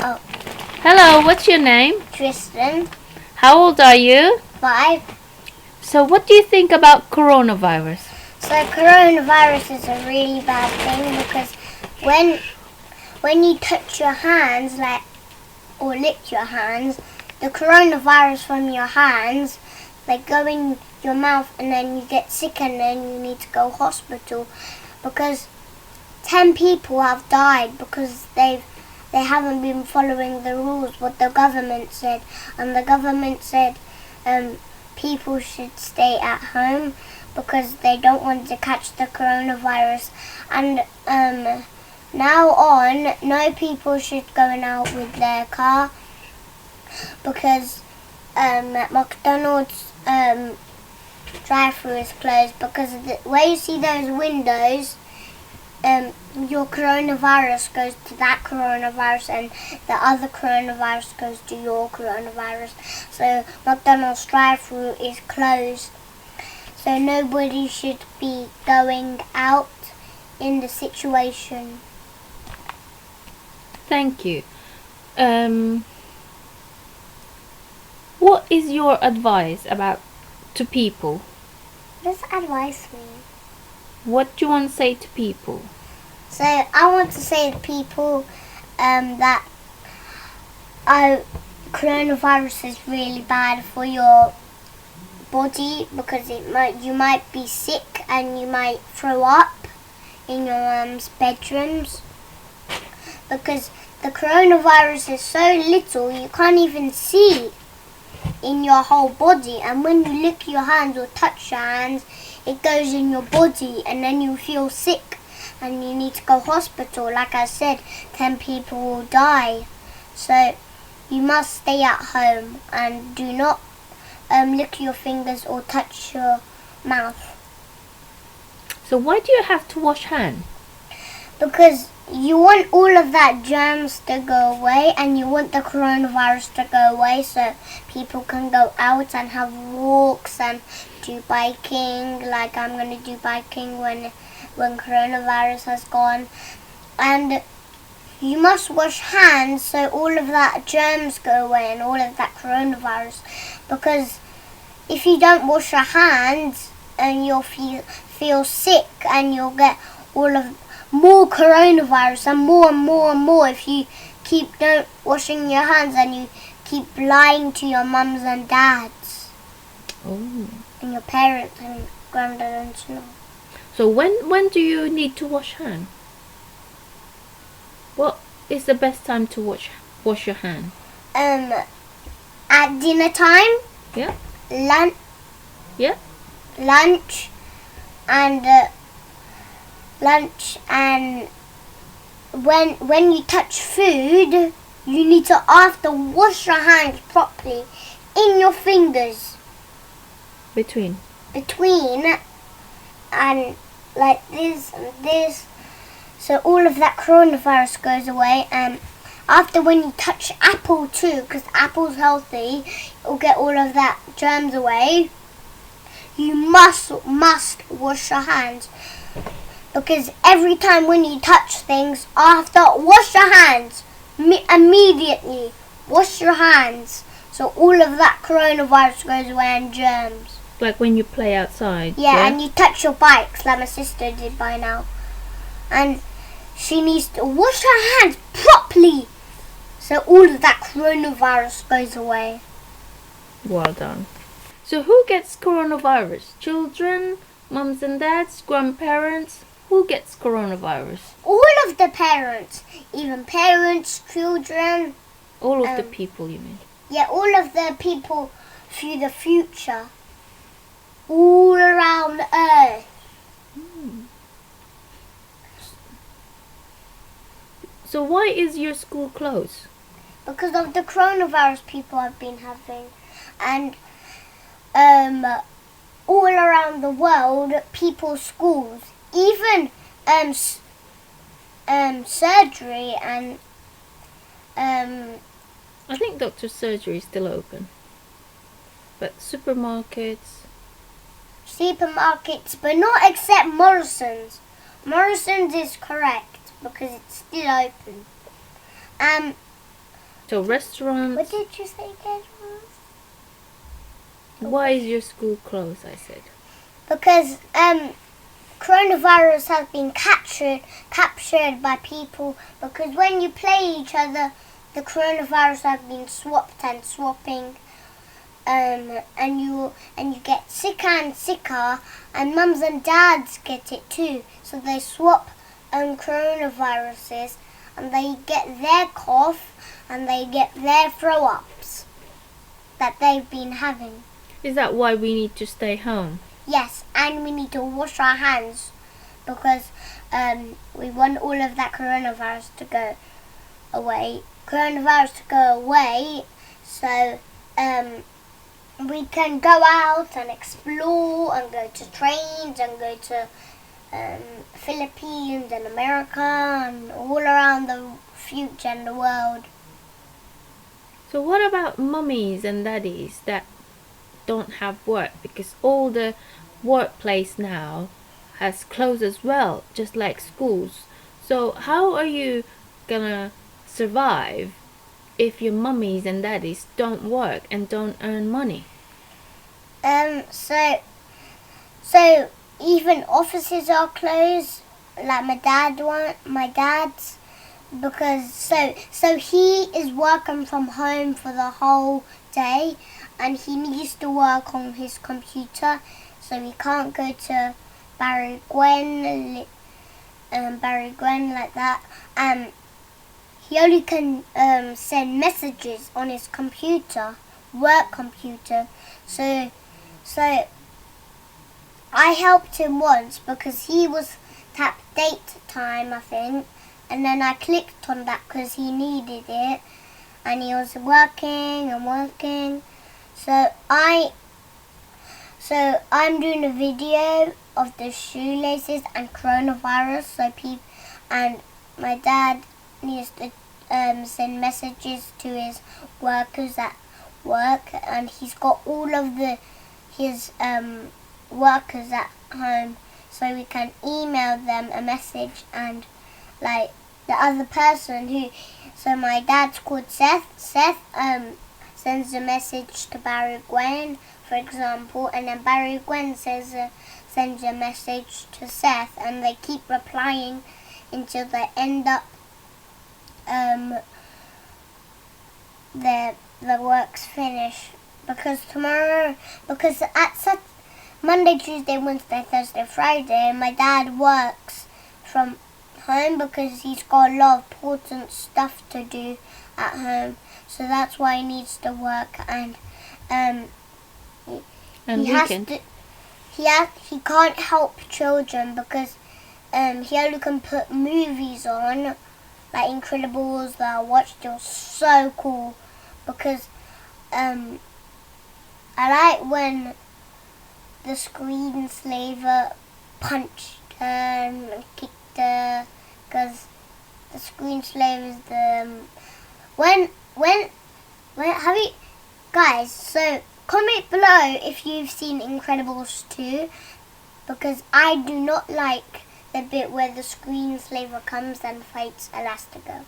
Oh. Hello, what's your name? Tristan. How old are you? 5. So what do you think about coronavirus? So coronavirus is a really bad thing because when you touch your hands or lick your hands, the coronavirus from your hands go in your mouth and then you get sick and then you need to go hospital because 10 people have died because they haven't been following the rules what the government said, and the government said people should stay at home because they don't want to catch the coronavirus, and now on no people should go out with their car because McDonald's drive-through is closed because where you see those windows, your coronavirus goes to that coronavirus and the other coronavirus goes to your coronavirus. So McDonald's drive-through is closed. So nobody should be going out in the situation. Thank you. What is your advice to people? What does advice mean? What do you want to say to people? So I want to say to people that coronavirus is really bad for your body because you might be sick and you might throw up in your mum's bedrooms because the coronavirus is so little you can't even see in your whole body, and when you lick your hands or touch your hands it goes in your body and then you feel sick and you need to go hospital. Like I said, 10 people will die. So you must stay at home and do not lick your fingers or touch your mouth. So why do you have to wash hands? Because you want all of that germs to go away and you want the coronavirus to go away so people can go out and have walks and do biking, like I'm going to do biking when coronavirus has gone. And you must wash hands so all of that germs go away and all of that coronavirus, because if you don't wash your hands and you'll feel sick and you'll get all of more coronavirus and more if you keep not washing your hands and you keep lying to your mums and dads. Oh. And your parents and grandparents and all. So when do you need to wash hands? What is the best time to wash your hands? At dinner time. Yeah. Lunch. Yeah. Lunch and when you touch food, you need to after wash your hands properly in your fingers. Between and like this and this, so all of that coronavirus goes away. And after, when you touch apple too, because apple's healthy, it'll get all of that germs away. You must wash your hands, because every time when you touch things, after, wash your hands immediately. Wash your hands so all of that coronavirus goes away and germs. Like when you play outside. Yeah, and you touch your bikes like my sister did by now. And she needs to wash her hands properly so all of that coronavirus goes away. Well done. So who gets coronavirus? Children, mums and dads, grandparents? Who gets coronavirus? All of the parents. Even parents, children. All of the people, you mean? Yeah, all of the people through the future. All around the earth. So why is your school closed? Because of the coronavirus people have been having. And all around the world, people's schools, even surgery and I think doctor's surgery is still open. But supermarkets, but not except Morrison's. Morrison's is correct because it's still open. So restaurants. What did you say again? Why is your school closed? I said. Because coronavirus has been captured by people. Because when you play each other, the coronavirus has been swapped and swapping. And you get sicker and sicker, and mums and dads get it too. So they swap coronaviruses, and they get their cough and they get their throw-ups that they've been having. Is that why we need to stay home? Yes, and we need to wash our hands because we want all of that coronavirus to go away. So we can go out and explore and go to trains and go to Philippines and America and all around the future and the world. So what about mummies and daddies that don't have work? Because all the workplace now has closed as well, just like schools. So how are you gonna survive if your mummies and daddies don't work and don't earn money? So even offices are closed, like my dad's, because so he is working from home for the whole day, and he needs to work on his computer, so he can't go to Barry Gwen like that. He only can send messages on his computer, work computer. So I helped him once because he was tapped date time, I think, and then I clicked on that because he needed it, and he was working and working. So I'm doing a video of the shoelaces and coronavirus. And my dad needs to send messages to his workers at work, and he's got all of his workers at home, so we can email them a message. And like the other person so my dad's called Seth sends a message to Barry Gwen, for example, and then Barry Gwen sends a message to Seth, and they keep replying until they end up the work's finished. Because at Monday, Tuesday, Wednesday, Thursday, Friday, my dad works from home because he's got a lot of important stuff to do at home. So that's why he needs to work, and he can't help children because he only can put movies on, like Incredibles that I watched. It was so cool because I like when the screenslaver punched her and kicked her, because the screenslaver is the when have you guys? So comment below if you've seen Incredibles 2, because I do not like the bit where the screenslaver comes and fights Elastigirl.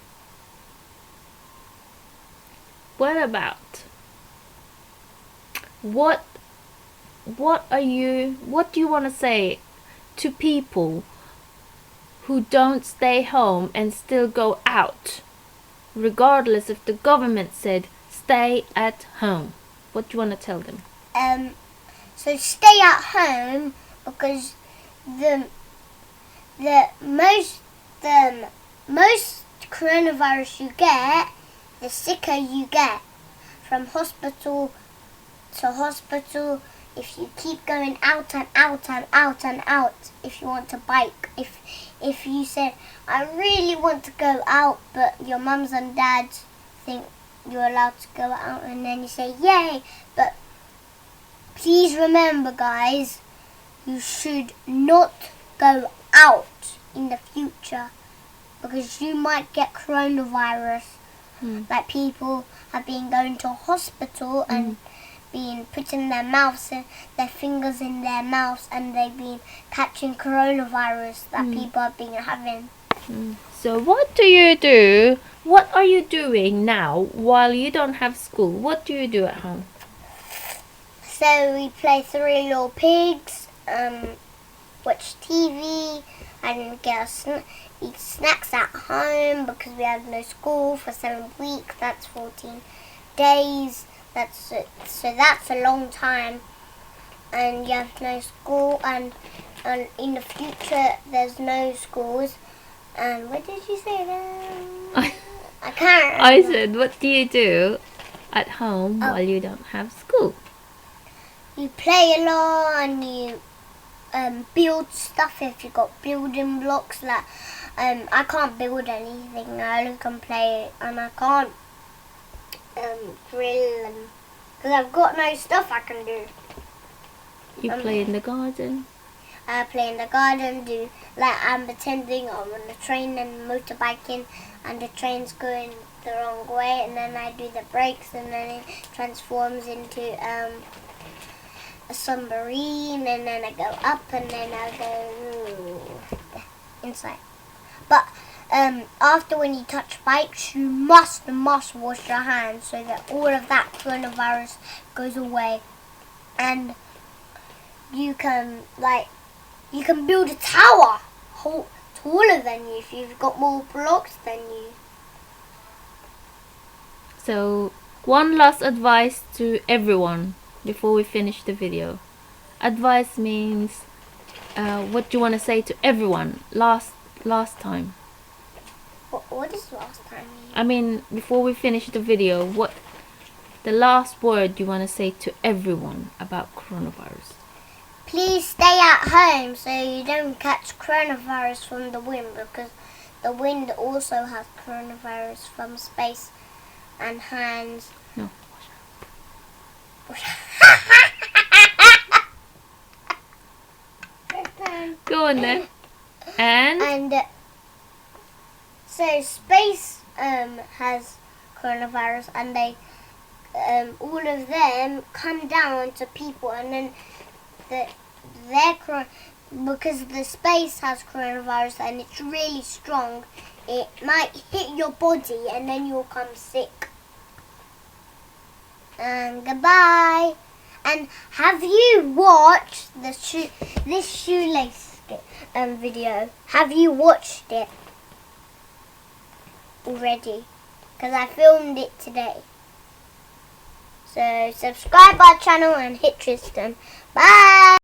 What about what do you want to say to people who don't stay home and still go out, regardless if the government said stay at home? What do you want to tell them? So stay at home, because the most coronavirus you get, the sicker you get. From hospital to hospital, if you keep going out and out and out and out, if you want to bike, if you say, I really want to go out, but your mums and dads think you're allowed to go out, and then you say, yay, but please remember, guys, you should not go out in the future, because you might get coronavirus. Like people have been going to hospital and been putting their fingers in their mouths, and they've been catching coronavirus that people have been having. So what do you do? What are you doing now while you don't have school? What do you do at home? So we play Three Little Pigs, watch TV, and eat snacks at home because we have no school for 7 weeks. That's 14 days. So that's a long time. And you have no school, and in the future there's no schools. And what did you say then? I can't remember. I said, what do you do at home while you don't have school? You play a lot and you build stuff if you got building blocks. Like I can't build anything. I only can play, and I can't drill because I've got no stuff I can do. You play in the garden. I play in the garden, I'm pretending I'm on a train and motorbiking, and the train's going the wrong way, and then I do the brakes, and then it transforms into a submarine, and then I go up, and then I go inside. But after when you touch bikes, you must wash your hands so that all of that coronavirus goes away, and you can build a tower taller than you if you've got more blocks than you. So, one last advice to everyone before we finish the video. Advice means what do you want to say to everyone last time? What does last time mean? I mean, before we finish the video, what the last word you want to say to everyone about coronavirus? Please stay at home so you don't catch coronavirus from the wind, because the wind also has coronavirus from space and hands. No. Go on then. And So space has coronavirus, and they all of them come down to people, and then because the space has coronavirus and it's really strong, it might hit your body and then you'll come sick. And goodbye. And have you watched this shoelace video? Have you watched it already? Because I filmed it today. So subscribe our channel and hit Tristan. Bye.